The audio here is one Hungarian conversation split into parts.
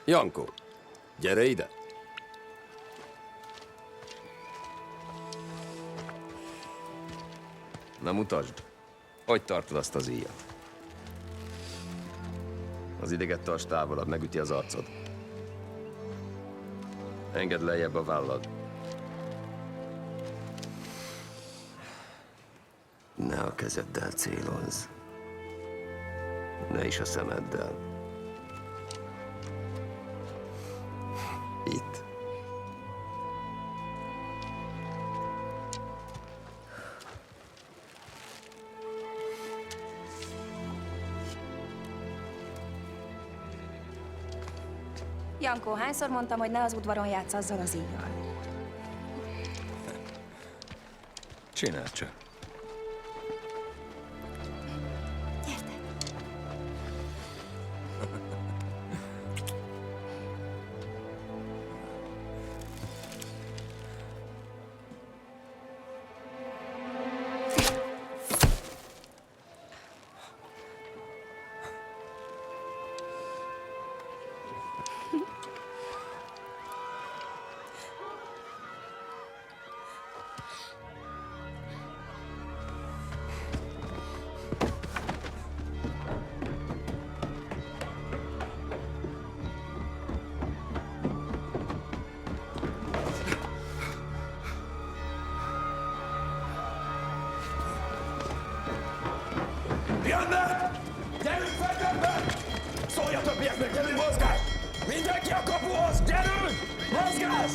Janko, gyere ide! Na mutasd, hogy tartod azt az íjat? Az ideget tarts távolabb, megüti az arcod. Engedd lejjebb a vállad. Ne a kezeddel célozz. Ne is a szemeddel. Itt. Janko, hányszor mondtam, hogy ne az udvaron játsz azzal az íjjal? Csináld csak. Jönnek! Gyerünk fel többen! Szólj a többieknek, gyerünk mozgás! Mindenki a kapuhoz! Gyerünk! Mozgás!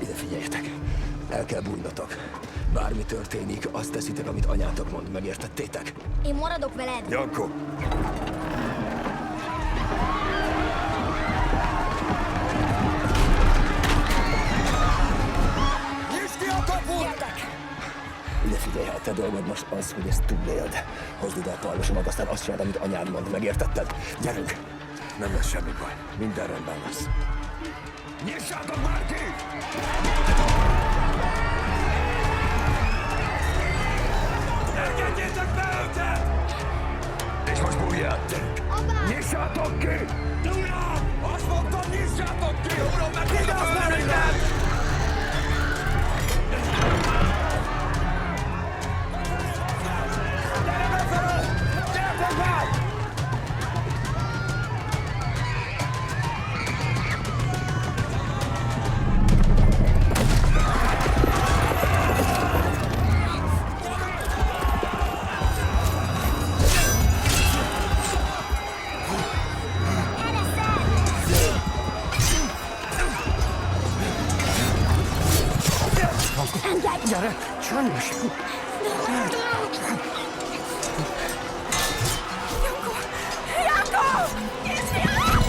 Ide figyeljetek! El kell bújnotok. Bármi történik, azt teszitek, amit anyátok mond. Megértettétek? Én maradok veled. Janko! Nyisd ki a kaput! Ide figyelj, a te dolgod most az, hogy ezt túléld. Hozd ide a pajlosomat, aztán azt csináld, amit anyád mond. Megértetted? Gyerünk! Nem lesz semmi baj. Minden rendben lesz. Nyissátok már ki! Engedjétek be őket! És most bújjál! Nyissátok ki! Uram! Azt mondtam, nyissátok ki! Uram, meg igaz bennünket! Gyere befele! Gyertek már! Gyere! Csendes! Janko! Kisfiam!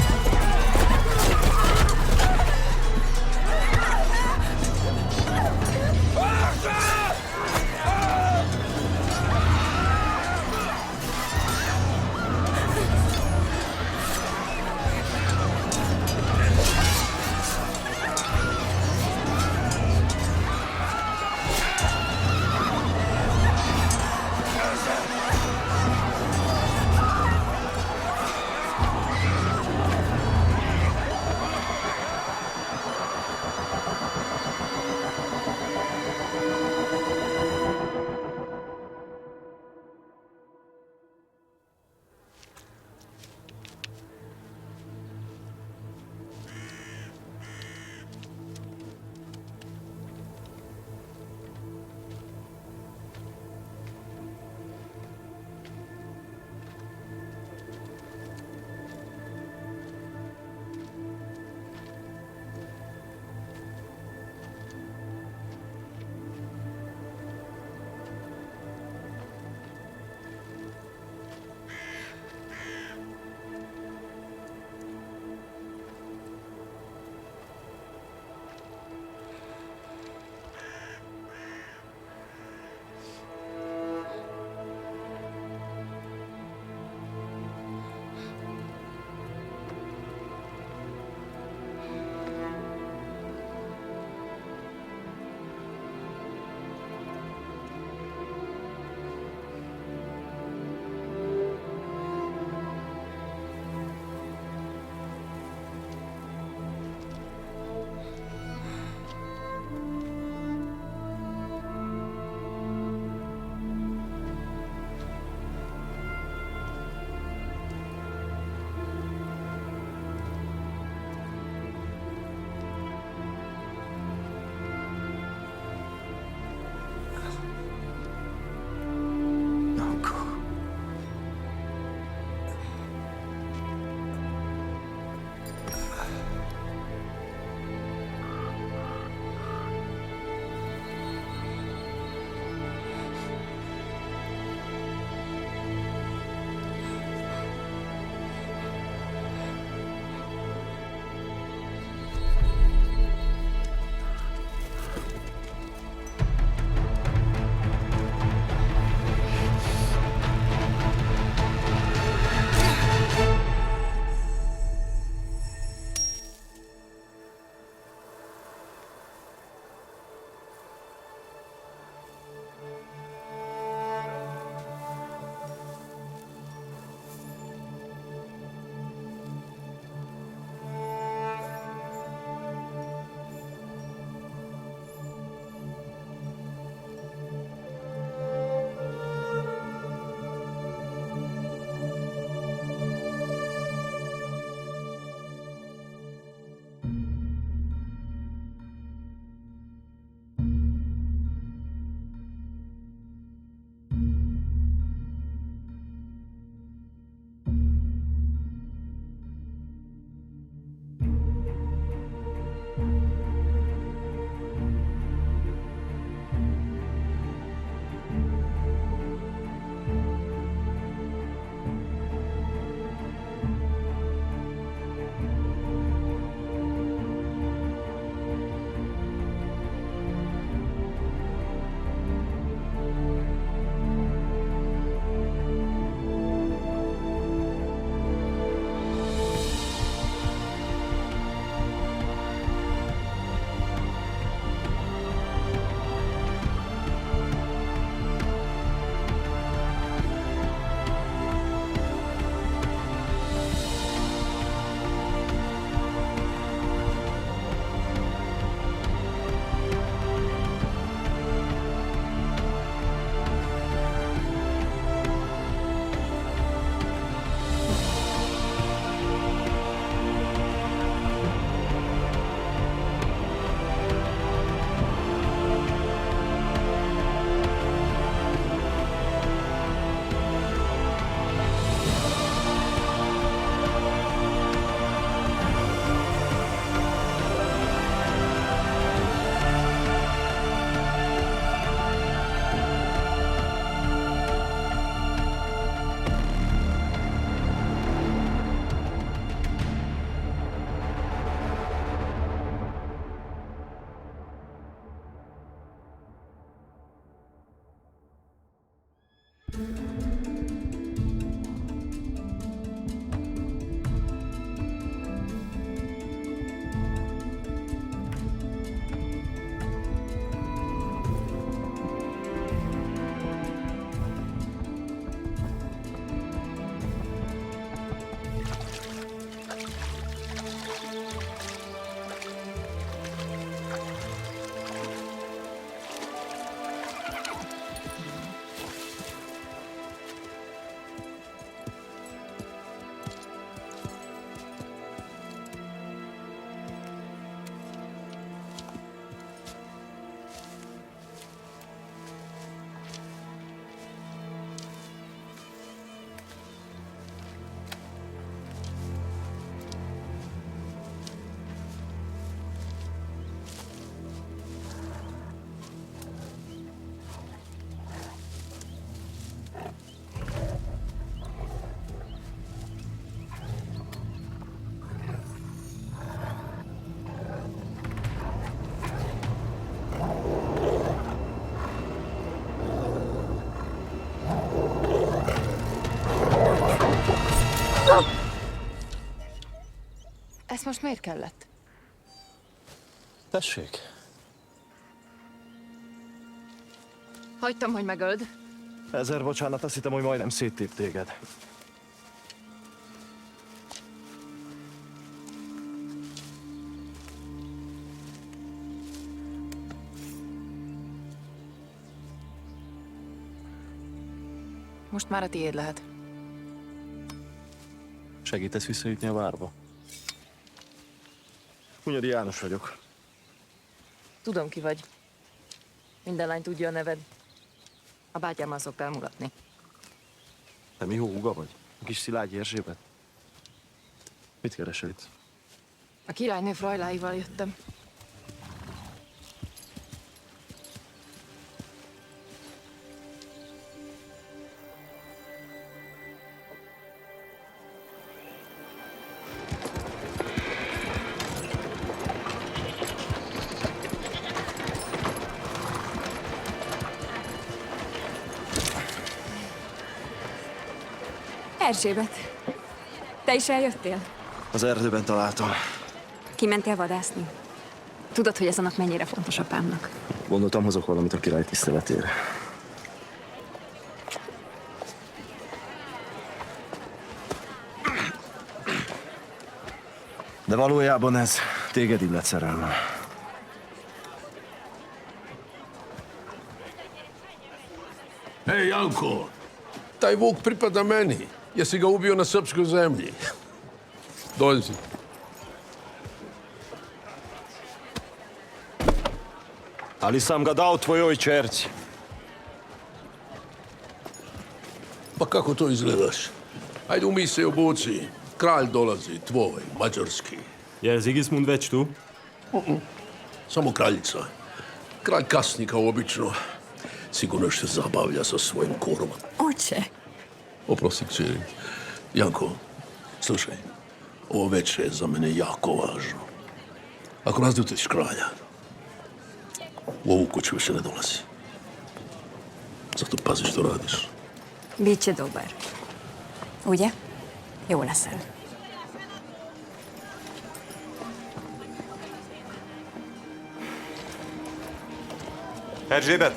Ezt most miért kellett? Tessék. Hagytam, hogy megöld. Ezer bocsánat, azt hittem, hogy majdnem széttép téged. Most már a tiéd lehet. Segítesz visszajutni a várba? Hunyadi János vagyok. Tudom, ki vagy. Minden lány tudja a neved. A bátyámmal szoktál mulatni. Te mi húga vagy? A kis Szilágyi Erzsébet? Mit keresel itt? A királynő frajláival jöttem. Erzsébet, te is eljöttél? Az erdőben találtam. Kimentél vadászni? Tudod, hogy ez a nap mennyire fontos apámnak. Gondoltam, hozok valamit a király tiszteletére. De valójában ez téged illet, szerelmem. Hej, Janko, taj vuk pripada meni. Jesi ga ubio na srpskoj zemlji? Dođi. Ali sam ga dao tvojoj čerci. Pa kako to izgledaš? Ajde, umij se i obuci. Kralj dolazi, tvoj, mađarski. Je Sigismund već tu? Samo kraljica. Kralj kasni kao obično. Sigurno se zabavlja sa svojim kurom. Oče. Oprosti, kćeri. Janko, slušaj. Ovo večer je za mene jako važno. Ako razljutiš kralja, u ovu kuću više ne dolazi. Zato pazi što radiš. Biće dobar. Ugye? Jó leszel. Erzsébet!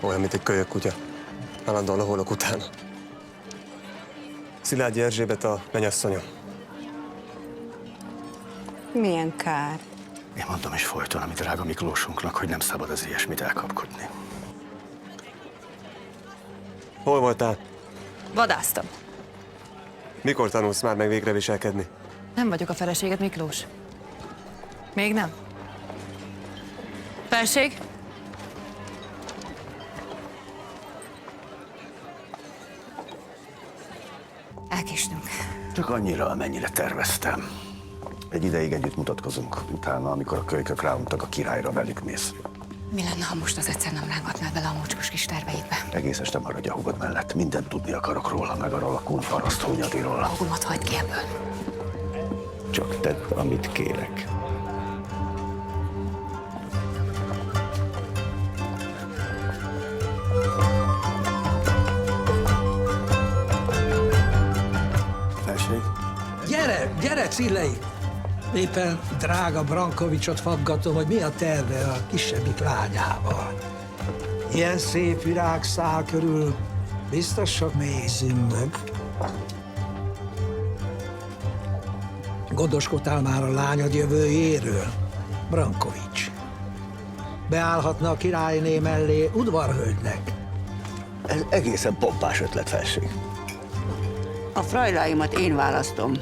Olyan, mint egy kölyök kutya. Állandóan loholok utána. Szilágyi Erzsébet a mennyasszonya. Milyen kár. Én mondom is folyton, ami drága Miklósunknak, hogy nem szabad az ilyesmit elkapkodni. Hol voltál? Vadásztam. Mikor tanulsz már meg végre viselkedni? Nem vagyok a feleséged, Miklós. Még nem. Felség? Elkéstünk. Csak annyira, amennyire terveztem. Egy ideig együtt mutatkozunk. Utána, amikor a kölykök ráuntak a királyra, velük mész. Mi lenne, ha most az egyszer nem rángatnád bele a mocskos kis terveidbe? Egész este maradj a hugod mellett. Mindent tudni akarok róla, meg arról a kunfaraszt Hunyadiról. A hugomat hagyd ki ebből. Csak tedd, amit kérek. Felség? Gyere, Cillei! Éppen drága Brankovicsot faggatom, hogy mi a terve a kisebbik lányával. Ilyen szép virágszál körül biztos sok mély szündök. Gondoskodtál már a lányod jövőjéről, Brankovics? Beállhatna a királyné mellé udvarhölgynek. Ez egészen pompás ötlet, felség. A frajláimat én választom.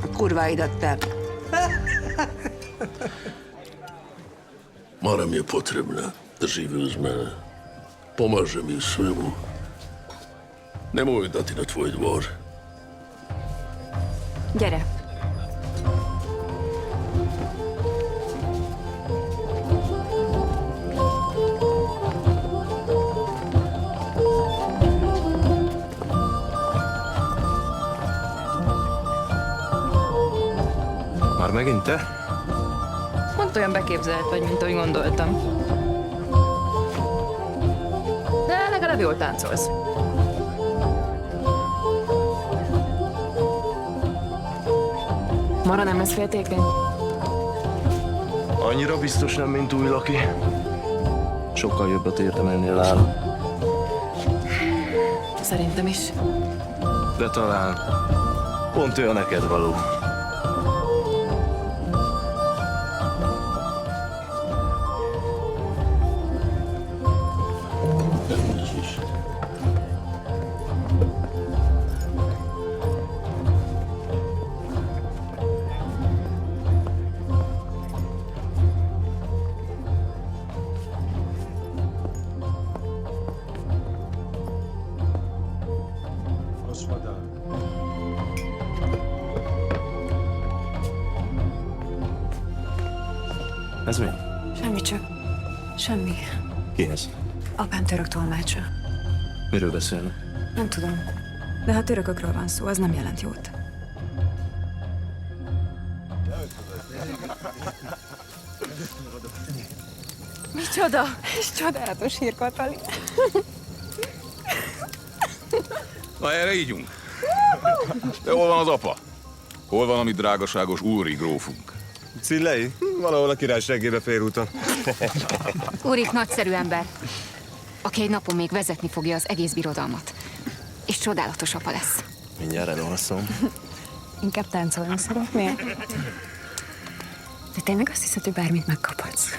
A kurváidat te. Mara mi je potrebna da živi uz mene. Pomaže mi u svemu. Nemoj dati na tvoj dvor. Gyere. Már megint te? Pont olyan beképzelt vagy, mint ahogy gondoltam. jól táncolsz. Mara nem lesz féltékeny? Annyira biztos nem, mint új Laki. Sokkal jobbat érdemelnél nála. Szerintem is. De talán pont olyan neked való. Ez mi? Semmi csak. Semmi. Ki ez? Apám török tolmácsa. Miről beszélnek? Nem tudom. De ha törökökről van szó, az nem jelent jót. Micsoda? És csodálatos hír, Katali. Na erre ígyunk. De hol van az apa? Hol van a mi drágaságos úri grófunk? Cillei? Valahol a királyságébe félúton. Úrik nagyszerű ember, aki egy napon még vezetni fogja az egész birodalmat. És csodálatos apa lesz. Mindjárt elolszom. Inkább táncolni szeretnél? De tényleg azt hiszed, hogy bármit megkaphatsz?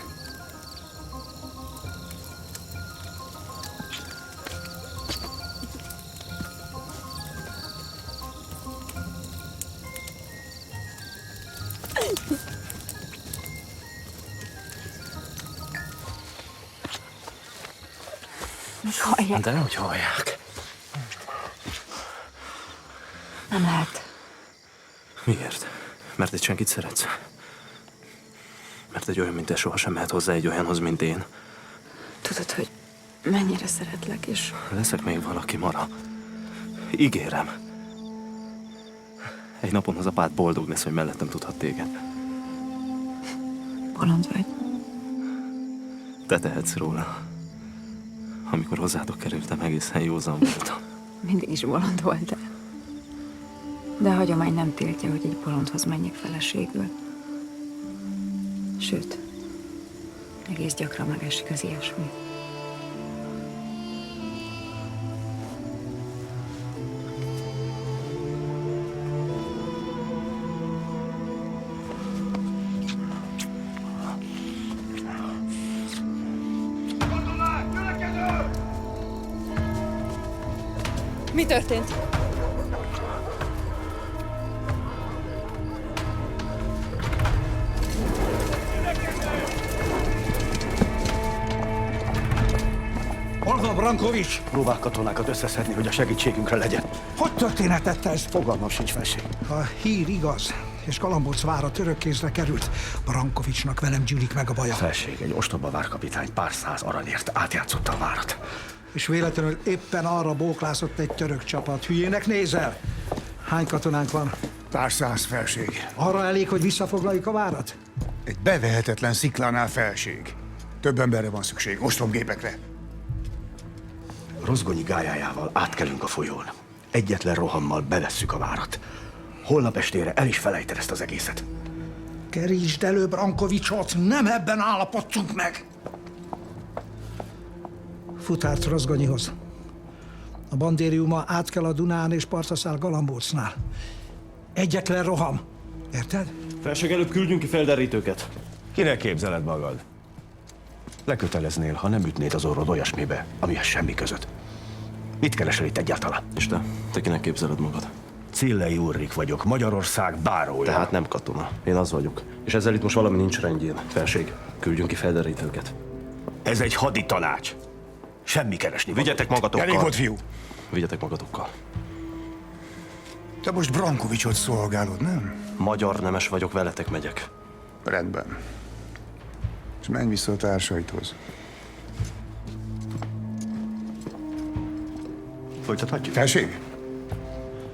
Hallják. De hogy hallják? Nem lehet. Miért? Mert egy senkit szeretsz? Mert egy olyan, mint te, sohasem mehet hozzá egy olyanhoz, mint én. Tudod, hogy mennyire szeretlek, és Leszek még valaki, Mara. Ígérem. Egy napon az apád boldog lesz, hogy mellettem tudhat téged. bolond vagy. Te tehetsz róla. Amikor hozzátok kerültem, egészen józan voltam. Mindig is bolond voltál. De a hagyomány nem tiltja, hogy egy bolondhoz menjek feleségül. Sőt, egész gyakran megesik az ilyesmi. Mi történt? Hol van Brankovics? Próbál katonákat összeszedni, hogy a segítségünkre legyen. Hogy történhetett ez? Fogalmam sincs, felség. A hír igaz, és Galambóc vára török kézre került. Brankovicsnak velem gyűlik meg a baja. Felség, egy ostoba várkapitány pár száz aranyért átjátszotta a várat. És véletlenül éppen arra bóklászott egy török csapat. Hülyének nézel? Hány katonánk van? Pár száz, felség. Arra elég, hogy visszafoglaljuk a várat? Egy bevehetetlen sziklánál, felség. Több emberre van szükség, ostromgépekre. Rozgonyi gályájával átkelünk a folyón. Egyetlen rohammal bevesszük a várat. Holnap estére el is felejted ezt az egészet. Kerítsd elő Brankovicsot, nem ebben állapodtunk meg! Futárt Rozgonyihoz. A bandériuma átkel a Dunán és partra száll Galambócnál. Egyetlen roham. Érted? Felség, előbb küldjünk ki felderítőket. Kinek képzeled magad? Leköteleznél, ha nem ütnéd az orrod olyasmibe, amihez semmi között. Mit keresel itt egyáltalán? És te kinek képzeled magad? Cillei Ulrik vagyok, Magyarország bárója. Tehát nem katona. Én az vagyok. És ezzel itt most valami nincs rendjén. Felség, küldjünk ki felderítőket. Ez egy haditanács. Semmi keresni. Vigyetek magatokkal. Elég volt, fiú. Vigyetek magatokkal. Te most Brankovicsot szolgálod, nem? Magyar nemes vagyok, veletek megyek. Rendben. És menj vissza a társaidhoz. Folytathatjuk? Felség?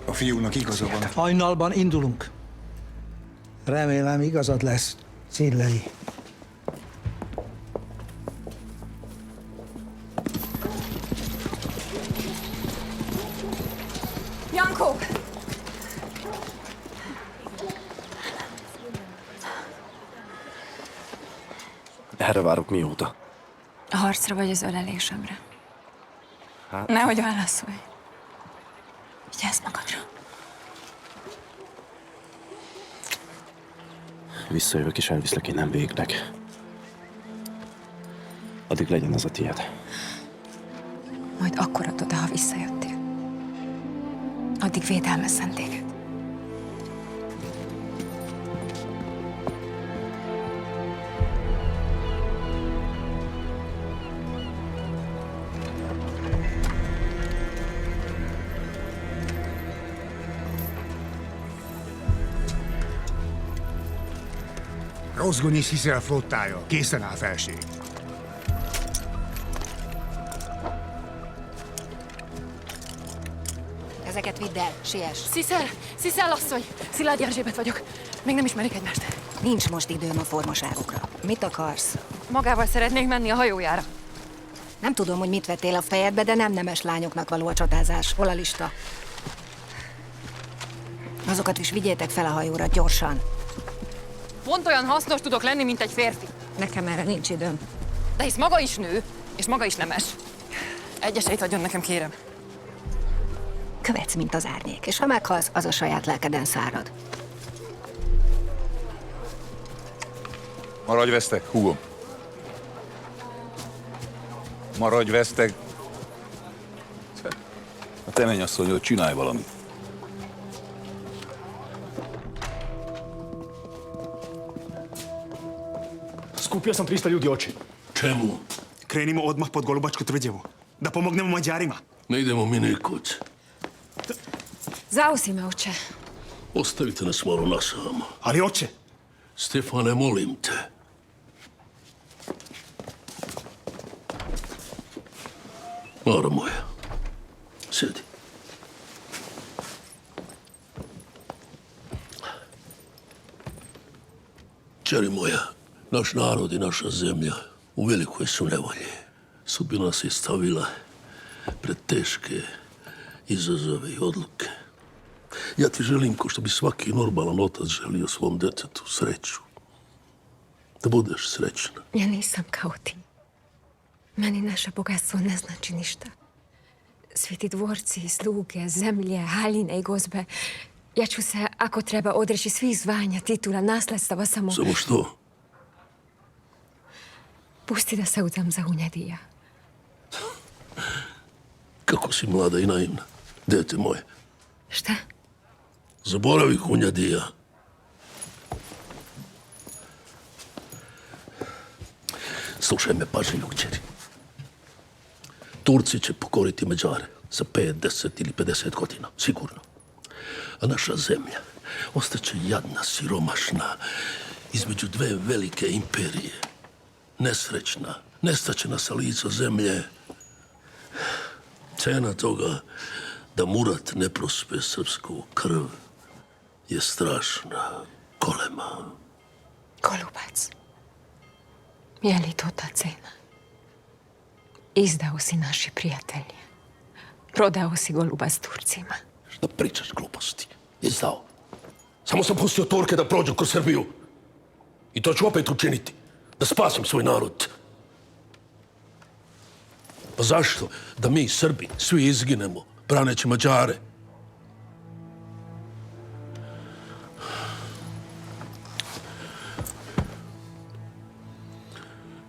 A fiúnak igaza van. Hajnalban indulunk. Remélem igazad lesz, Cillei. Janko! Erre várok mióta? A harcra vagy az ölelésemre? Nehogy válaszolj. Vigyázz magadra. Visszajövök és elviszlek innen végleg. Addig legyen ez a tiéd. Majd akkor adod, ha visszajöttél. Addig védelmezzen téged. Rozgonyi Sziszel flottája. Készen áll, felség. Ezeket vidd el, siess. Sziszel asszony! Szilágy Erzsébet vagyok. Még nem ismerik egymást. Nincs most időm a formaságokra. Mit akarsz? Magával szeretnék menni a hajójára. Nem tudom, hogy mit vettél a fejedbe, de nem nemes lányoknak való a csatázás. Hol a lista? Azokat is vigyétek fel a hajóra, gyorsan. Pont olyan hasznos tudok lenni, mint egy férfi. Nekem erre nincs időm. De hisz maga is nő, és maga is nemes. Egy esélyt adjon nekem, kérem. Követsz, mint az árnyék, és ha meghalsz, az a saját lelkeden szárad. Maradj vesztek, húgom. Maradj vesztek. A te mennyasszony, hogy csinálj valamit. Skupio sam 300 ljudi oči. Čemu? Krenimo odmah pod Golubačku tvrđavu. Da pomognemo Mađarima. Ne idemo mi nikud. Zausi me, oče. Ostavite nas malo nasamo. Ali oče. Stefane, molim te. Mara moja, sjedi. Čeri moja, naš narod i naša zemlja u velikoj su nevolji. Sudbina nas je stavila pred teške izazove i odluke. Ja ti želim ko što bi svaki normalan otac želio svom detetu sreću. Da budeš srećna. Ja nisam kao ti. Meni naše bogatstvo ne znači ništa. Svi ti dvorci, sluge, zemlje, haljine i gozbe. Ja ću se, ako treba, odreći svih zvanja, titula, nasledstava, samo... Samo što? Pusti da se udam za Hunjadija. Kako si mlada i naivna, dete moje. Šta? Zaboravi Hunjadija. Slušaj me pažljivo, kćeri. Turci će pokoriti Mađare za 5, 10 ili 50 godina, sigurno. A naša zemlja ostaće jadna, siromašna, između dve velike imperije. Nesrećna, nestaće nas sa lica zemlje. Cena toga da Murat ne prospe srpsku krv je strašna, golema. Golubac, je li to ta cena? Izdao si naši prijatelji. Prodao si Golubac Turcima. Šta pričaš gluposti? Izdao. Samo sam pustio Turke da prođu kroz Srbiju. I to ću opet učiniti. Da spasim svoj narod. Pa zašto? Da mi, Srbi, svi izginemo, braneći Mađare.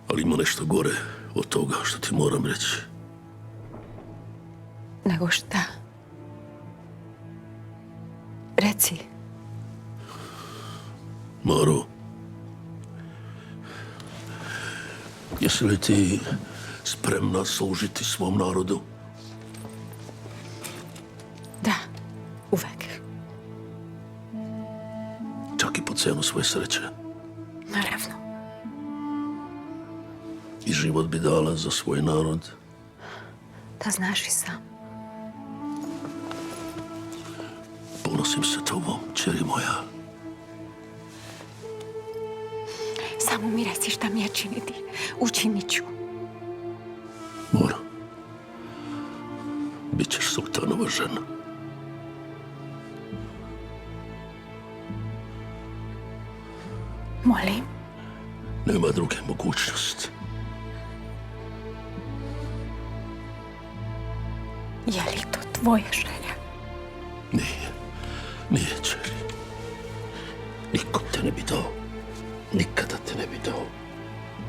Ali ima nešto gore od toga što ti moram reći. Nego šta? Reci. Maro, jesi li ti spremna služiti svom narodu? Da, uvek. Čak i po cenu svoje sreće. Naravno. I život bi dala za svoj narod. Da znaš i sam. Ponosim se tobom, čeri moja. Samo mi reci šta mi je činiti. Učinit ću. Mora. Bićeš sultanova žena. Molim. Nema druge mogućnosti. Je li to tvoja želja? Nije, čeri. Nikom te ne bi dao. Nikada te ne bi dao.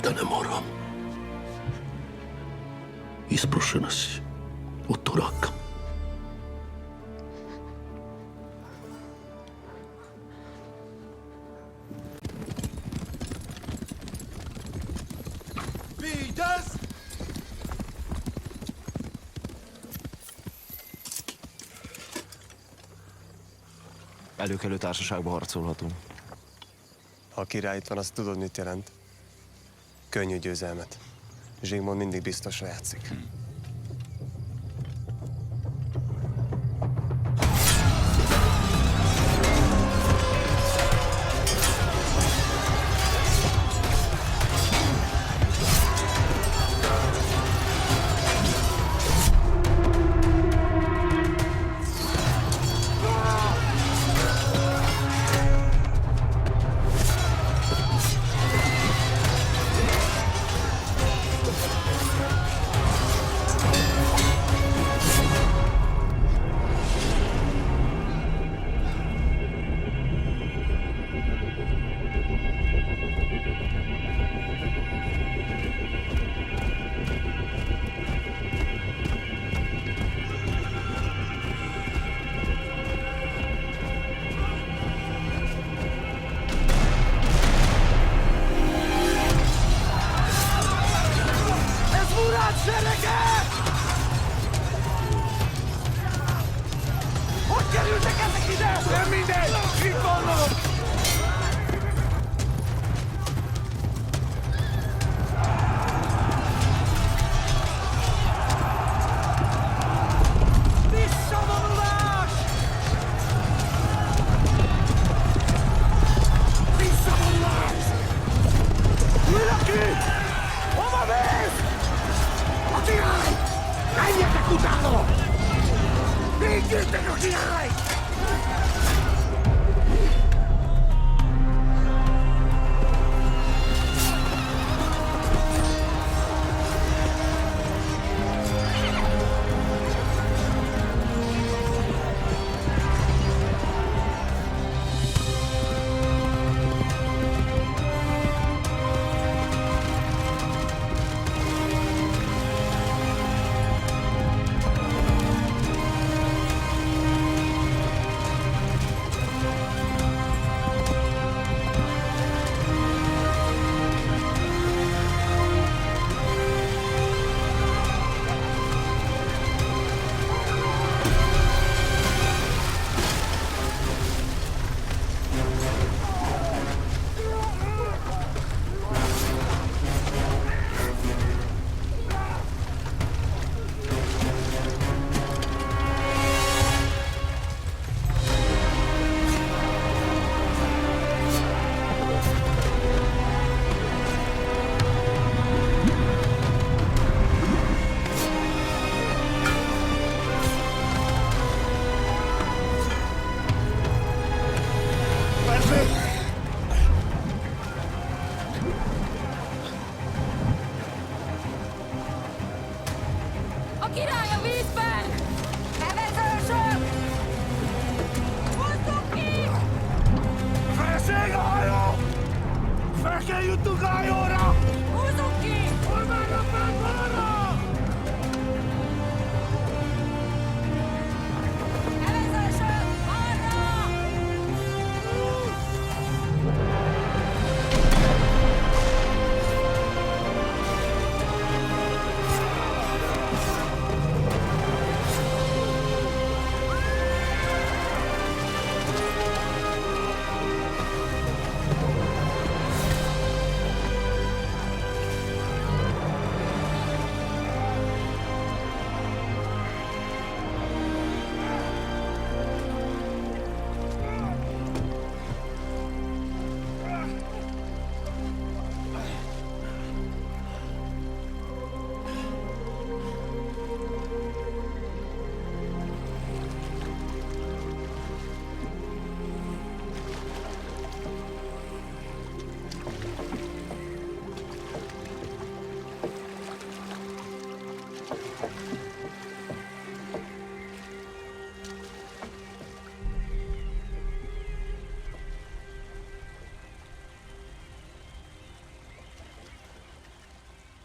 Da ne moram. Isprošena si od Turaka. Előkelő társaságba harcolhatunk. Ha a király itt van, azt tudod, mit jelent? Könnyű győzelmet. Zsigmond mindig biztosra játszik.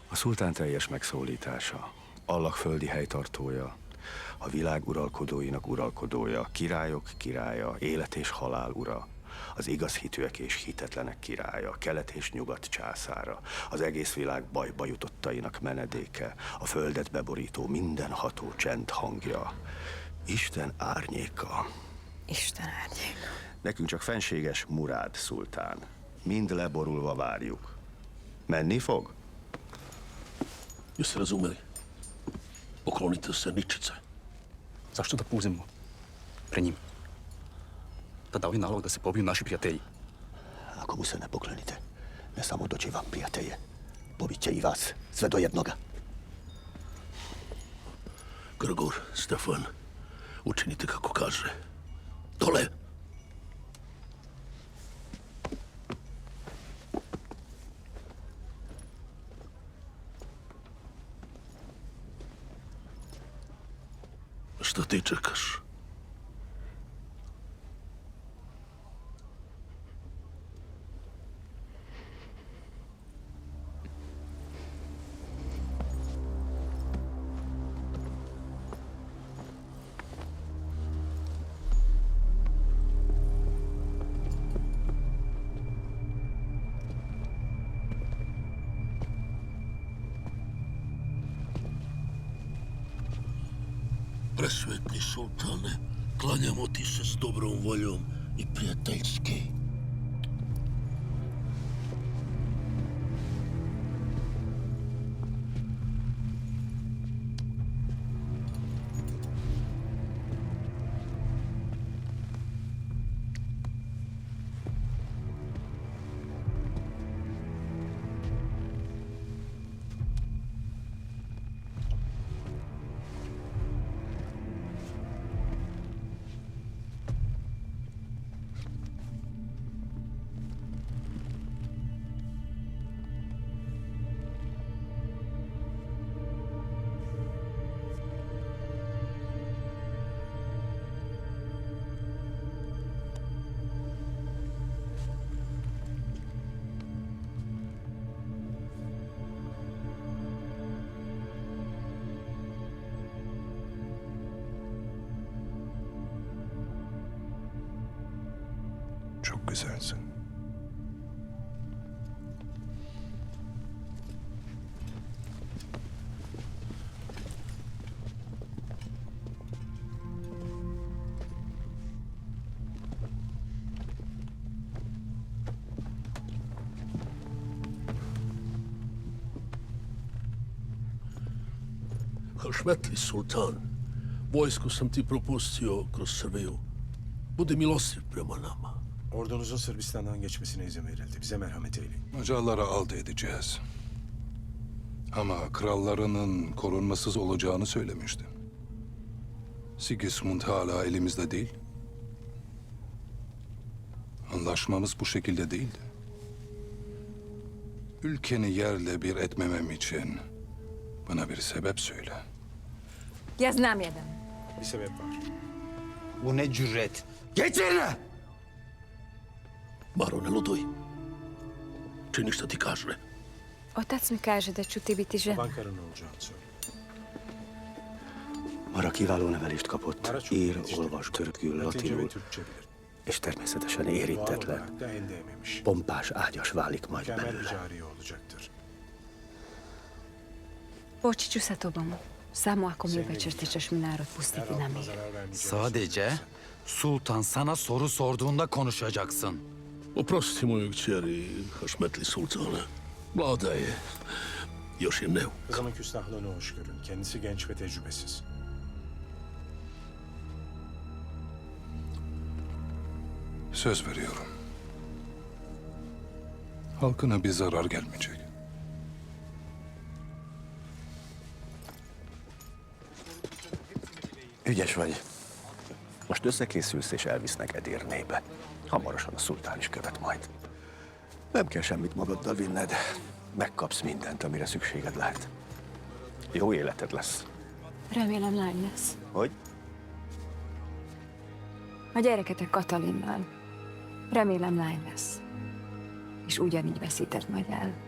A szultán teljes megszólítása, Allah földi helytartója, a világ uralkodóinak uralkodója, királyok királya, élet és halál ura, az igaz hitűek és hitetlenek királya, kelet és nyugat császára, az egész világ bajba jutottainak menedéke, a földet beborító mindenható csend hangja, Isten árnyéka. Isten árnyéka. Nekünk csak fenséges Murád szultán. Mind leborulva várjuk. Menni fog? Jste razumeli? Poklonite se ničice. Zašto da puzimo pred njim? Da dali nalog da se pobiju naši prijatelji. Ako mu se ne poklonite, ne samo doći vam prijatelje, pobit će i vas, sve do jednoga. Grgor, Stefan, učinite kako kaže. Dole! Šta ti čekaš? Presvetni sultane, klanjamo ti se s dobrom voljom i prijateljski. Çok güzelsin. Hašmetli sultan, vojsku sam ti propustio kroz Srbiju. Budi milostiv prema nama. Ordunuzun Sırbistan'dan geçmesine izin verildi. Bize merhamet eyleyin. Macarlara alt edeceğiz. Ama krallarının korunmasız olacağını söylemiştin. Sigismund hala elimizde değil. Anlaşmamız bu şekilde değildi. Ülkeni yerle bir etmemem için bana bir sebep söyle. Ja znam jedan. Bir sebep var. Bu ne cüret? Geç yerine! Baro, ne luduj. Čini šta ti kaže. Otac mi kaže da ću ti biti žena. Baban karın olacağını söyle. Mara kiváló nevelést kapott, ír, olvas, törökül, latinul, és természetesen érintetlen, pompás ágyas válik majd belőle. Poći ću sa tobom. Samo ako mi obećaš da ćeš mi narod pustiti na mir. Sadece sultan sana soru sorduğunda konuşacaksın. Oprosti moju kćeri, Hašmetli sultane. Mlada je. Još je neuk. Kızımın küstahlığını hoş görün. Kendisi genç ve tecrübesiz. Söz veriyorum. Halkına bir zarar gelmeyecek. Ügyes vagy. Most összekészülsz és elvisznek Edirnébe. Hamarosan a szultán is követ majd. Nem kell semmit magaddal vinned. Megkapsz mindent, amire szükséged lehet. Jó életed lesz. Remélem lány lesz. Hogy? A gyereketek Katalinnal. Remélem lány lesz. És ugyanígy veszített majd el.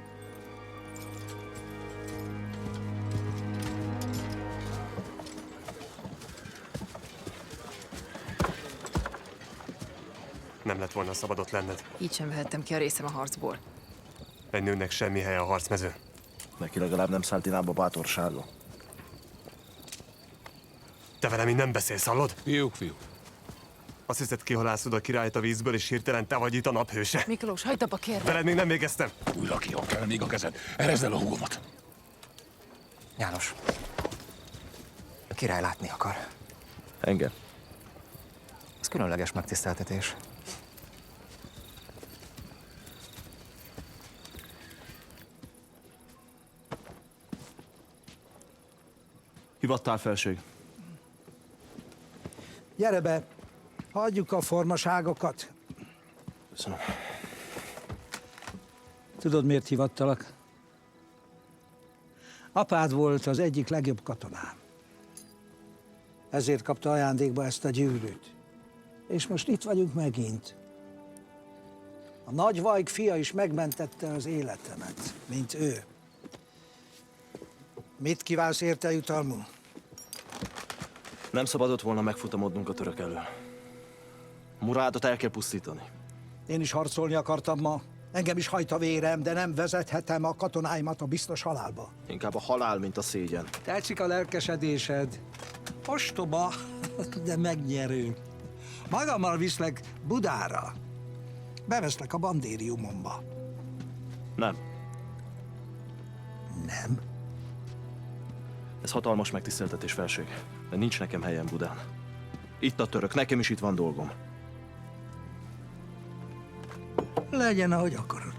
Nem lett volna szabad ott lenned. Így sem vehettem ki a részem a harcból. Egy nőnek semmi helye a harcmezőn. Neki legalább nem szállt irába bátorsága. Te velem így nem beszélsz, hallod? Fiúk. Azt hiszed, kihalászod a királyt a vízből, és hirtelen te vagy itt a naphőse. Miklós, hagyd abba, kérlek! Veled még nem végeztem. Újra kihagy kell még a kezed. Erezd el a húgomat. János. A király látni akar. Engem? Ez különleges megtiszteltetés. Hivattál, felség? Gyere be, hagyjuk a formaságokat. Köszönöm. Tudod, miért hivattalak? Apád volt az egyik legjobb katonám. Ezért kapta ajándékba ezt a gyűrűt. És most itt vagyunk megint. A nagy Vajk fia is megmentette az életemet, mint ő. Mit kívánsz érte jutalmul? Nem szabadott volna megfutamodnunk a török elől. Murádot el kell pusztítani. Én is harcolni akartam ma. Engem is hajt a vérem, de nem vezethetem a katonáimat a biztos halálba. Inkább a halál, mint a szégyen. Tetszik a lelkesedésed. Ostoba, de megnyerő. Magammal viszlek Budára. Beveszlek a bandériumomba. Nem. Nem? Ez hatalmas megtiszteltetés, felség. De nincs nekem helyem Budán. Itt a török, nekem is itt van dolgom. Legyen, ahogy akarod.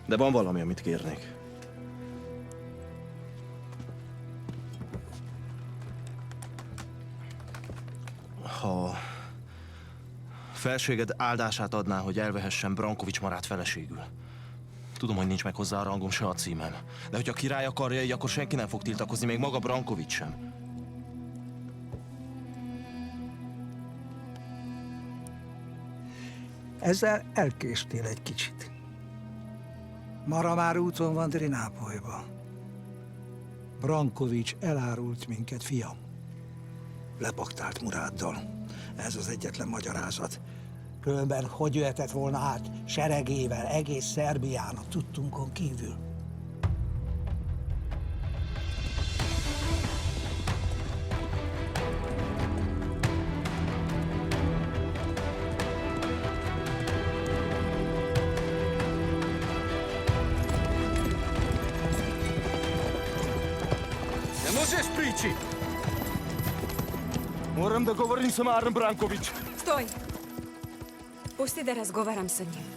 De van valami, amit kérnék. Ha felséged áldását adná, hogy elvehessen Brankovics Marát feleségül. Tudom, hogy nincs meg hozzá a rangom, se a címem. De hogyha a király akarja így, akkor senki nem fog tiltakozni, még maga Brankovics sem. Ezzel elkéstél egy kicsit. Mara már úton van Drinápolyba. Brankovics elárult minket, fiam. Lepaktált Muráddal. Ez az egyetlen magyarázat. Különben hogy jöhetett volna át seregével egész Szerbián a tudtunkon kívül? Не можеш причи! Moram da govorim sa Marom Branković. Stoj! Pusti da razgovaram sa njim.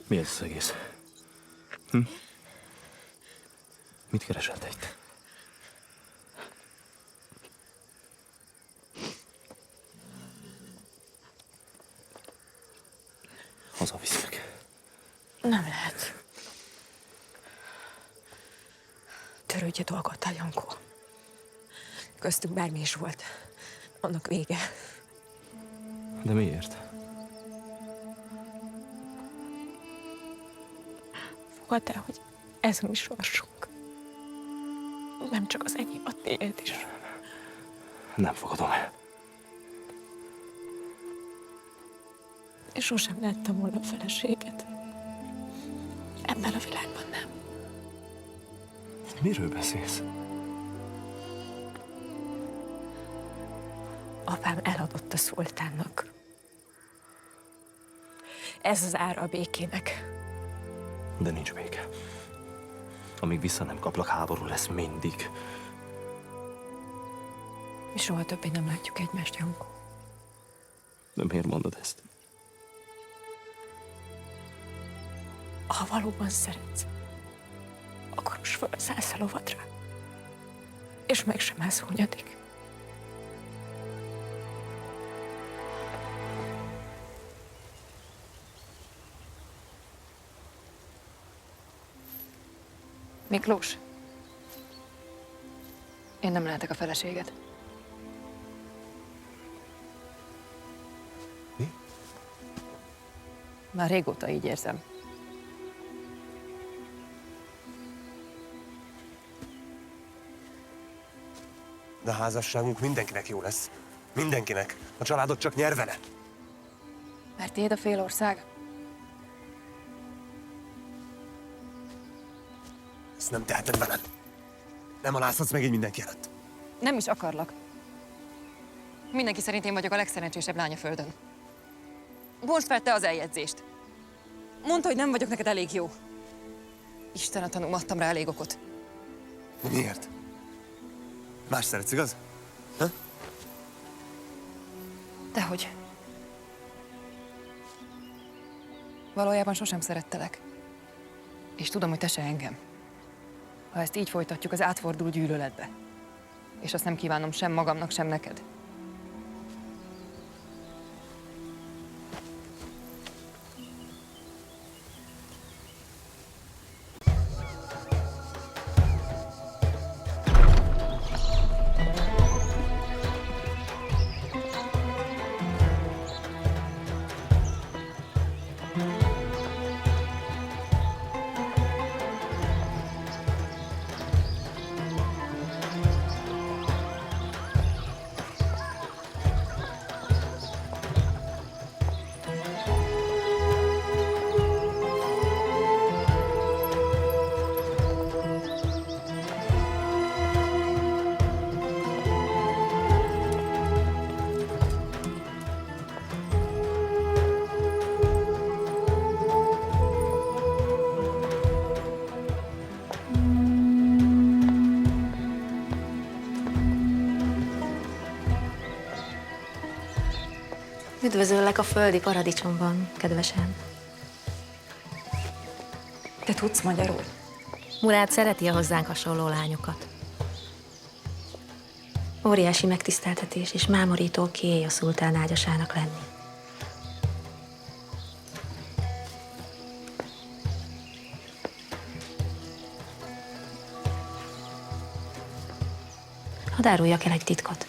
Mi ez az egész? Mit keresel te itt? Hazaviszlek. Nem lehet. Törődj a dolgoddal, Jankó. Köztük bármi is volt. Annak vége. De miért? Fogadd el, hogy ez a mi sorsunk. Nem csak az enyém, a tiéd is. Nem fogadom el. És sosem láttam volna a feleséget. Ebben a világban nem. Miről beszélsz? Apám eladott a szultánnak. Ez az ára a békének. De nincs béke. Amíg vissza nem kaplak, háború lesz mindig. Mi soha többé nem látjuk egymást, Jankó. De miért mondod ezt? Ha valóban szeretsz, akkor most felszállsz a lovadra, és meg sem állsz hunyadik. Miklós, én nem lehetek a feleséged. Mi? Már régóta így érzem. De a házasságunk mindenkinek jó lesz. Mindenkinek. A családot csak nyer vele. Mert tiéd a félország? Ezt nem teheted veled. Nem alázhatsz meg így mindenki előtt. Nem is akarlak. Mindenki szerint én vagyok a legszerencsésebb lány a földön. Bontsd fel te az eljegyzést. Mondd, hogy nem vagyok neked elég jó. Isten a tanúm, adtam rá elég okot. Miért? Más szeretsz, igaz? Ha? Dehogy. Valójában sosem szerettelek. És tudom, hogy te se engem. Ha ezt így folytatjuk, az átfordul gyűlöletbe. És azt nem kívánom sem magamnak, sem neked. Üdvözöllek a földi paradicsomban, kedvesem. Te tudsz magyarul? Murád szereti a hozzánk hasonló lányokat. Óriási megtiszteltetés és mámorító kié a szultán ágyasának lenni. Hadd áruljak el egy titkot.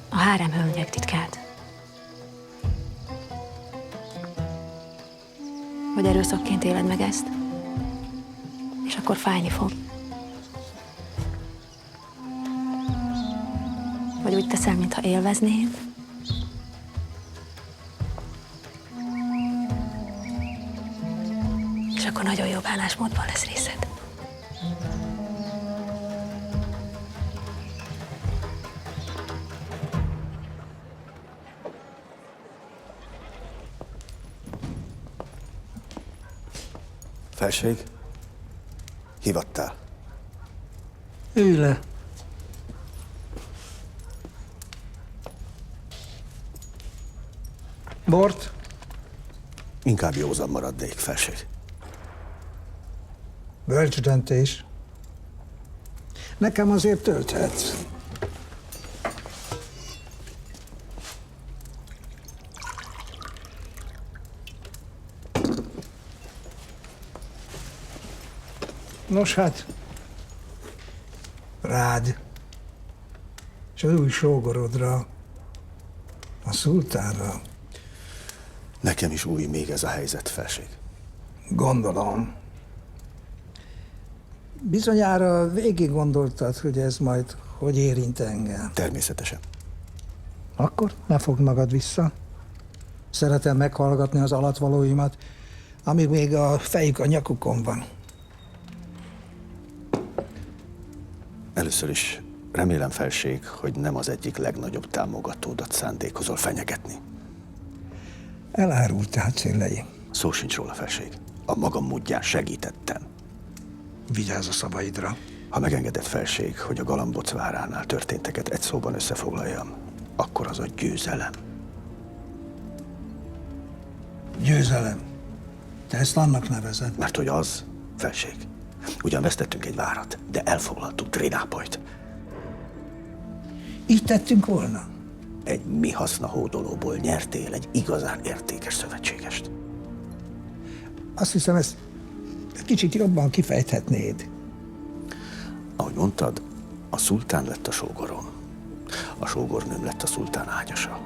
A hárem hölgyek titkát. Vagy erőszakként éled meg ezt, és akkor fájni fog. Vagy úgy teszel, mintha élveznéd, és akkor nagyon jó bánásmódban lesz részed. Felség, hívattál? Ülj le. Bort? Inkább józan maradnék, felség. Bölcs döntés. Nekem azért tölthetsz. Nos hát, rád, és az új sógorodra, a szultánra. Nekem is új még ez a helyzet, felség. Gondolom. Bizonyára végig gondoltad, hogy ez majd hogy érint engem. Természetesen. Akkor ne fogd magad vissza. Szeretem meghallgatni az alatvalóimat, amíg még a fejük a nyakukon van. Először is remélem, felség, hogy nem az egyik legnagyobb támogatódat szándékozol fenyegetni. Elárultál, Cillei. Szó sincs róla, felség. A magam módján segítettem. Vigyázz a szavaidra. Ha megengedett, felség, hogy a Galamboc váránál történteket egy szóban összefoglaljam, akkor az a győzelem. Győzelem. Te ezt annak nevezed. Mert hogy az, felség. Ugyan vesztettünk egy várat, de elfoglaltuk Trinápolyt. Így tettünk volna? Egy mi haszna hódolóból nyertél egy igazán értékes szövetségest. Azt hiszem, ezt egy kicsit jobban kifejthetnéd. Ahogy mondtad, a szultán lett a sógorom. A sógornőm lett a szultán ágyasa.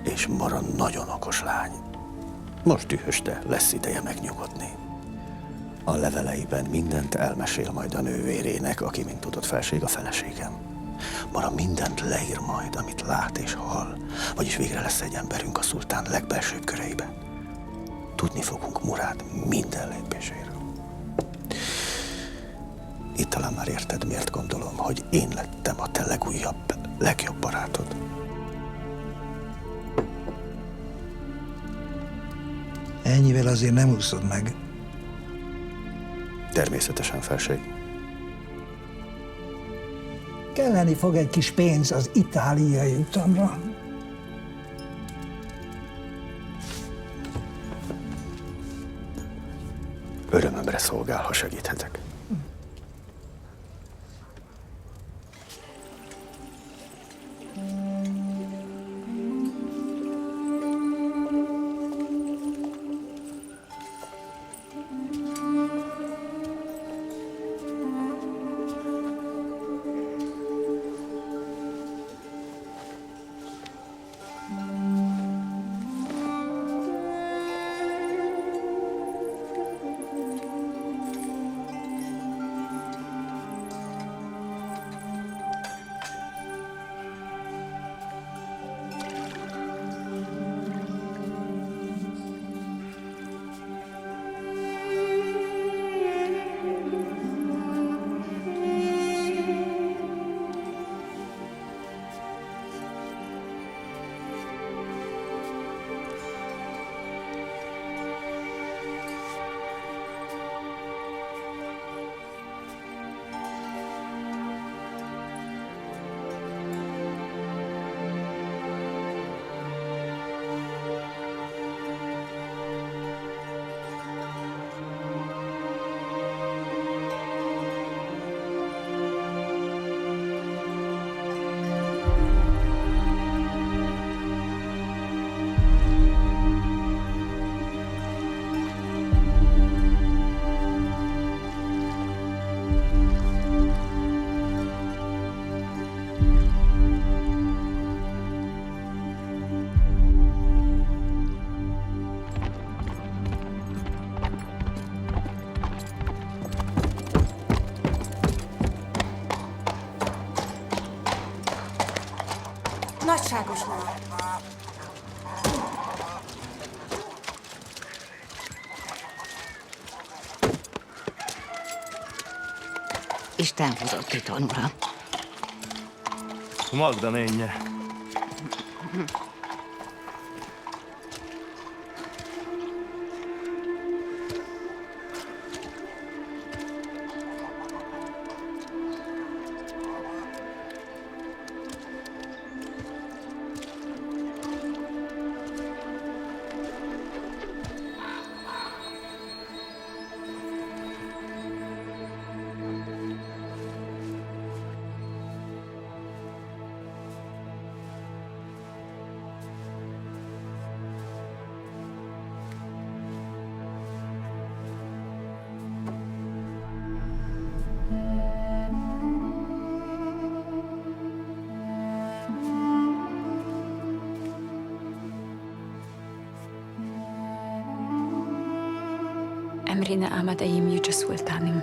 És Mara nagyon okos lány. Most dühös, de lesz ideje megnyugodni. A leveleiben mindent elmesél majd a nővérének, aki, mint tudod, felség, a feleségem. Mara mindent leír majd, amit lát és hall, vagyis végre lesz egy emberünk a szultán legbelsőbb köreiben. Tudni fogunk Murád minden lépéséről. Itt talán már érted, miért gondolom, hogy én lettem a te legújabb, legjobb barátod. Ennyivel azért nem úszod meg. Természetesen, felség. Kelleni fog egy kis pénz az itáliai utamra. Örömömre szolgál, ha segíthetek. Nagyságos lány. Isten hozott titon, uram. Magda nénye. أمرنا أعمد أيام يجي سلطانم.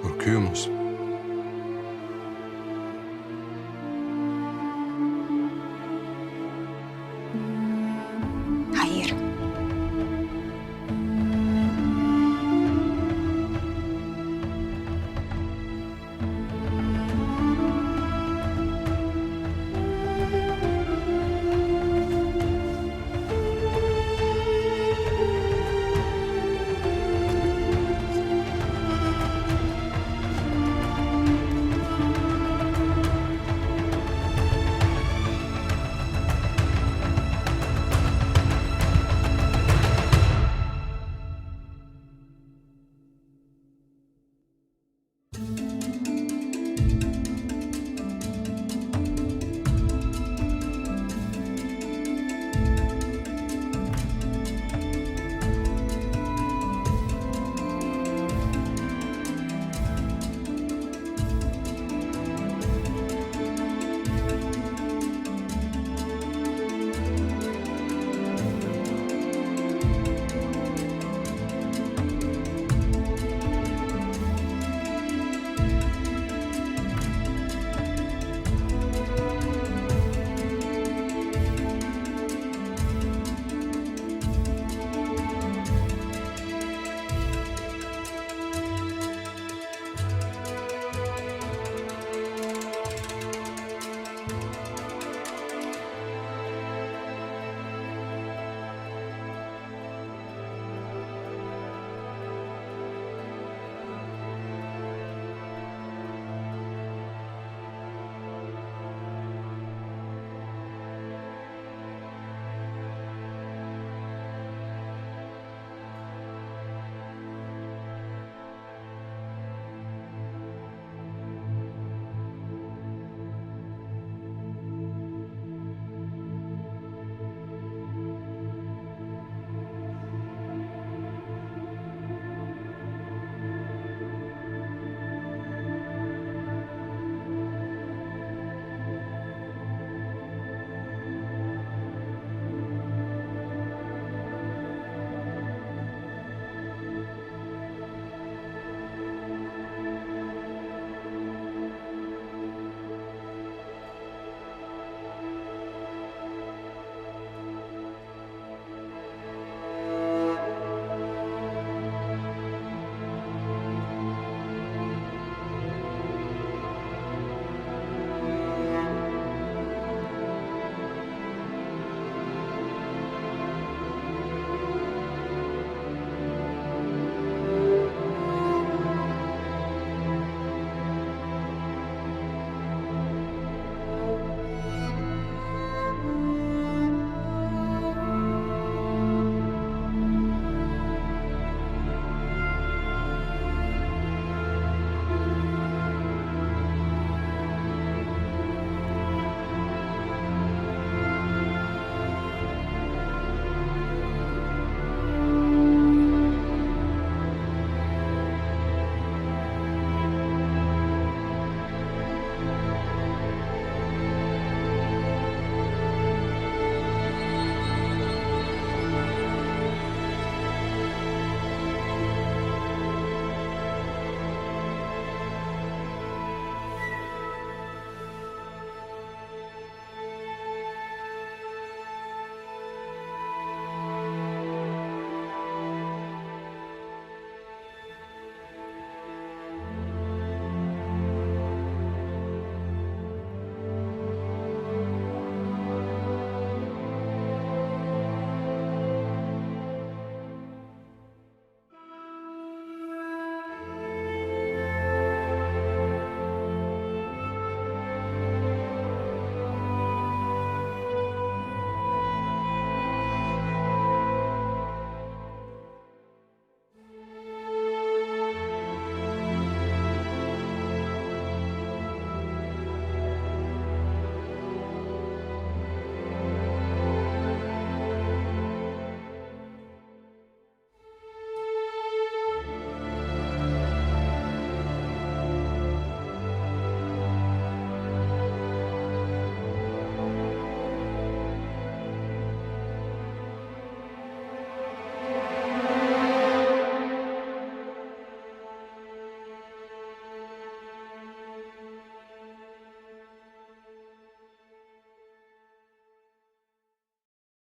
Kur kymus?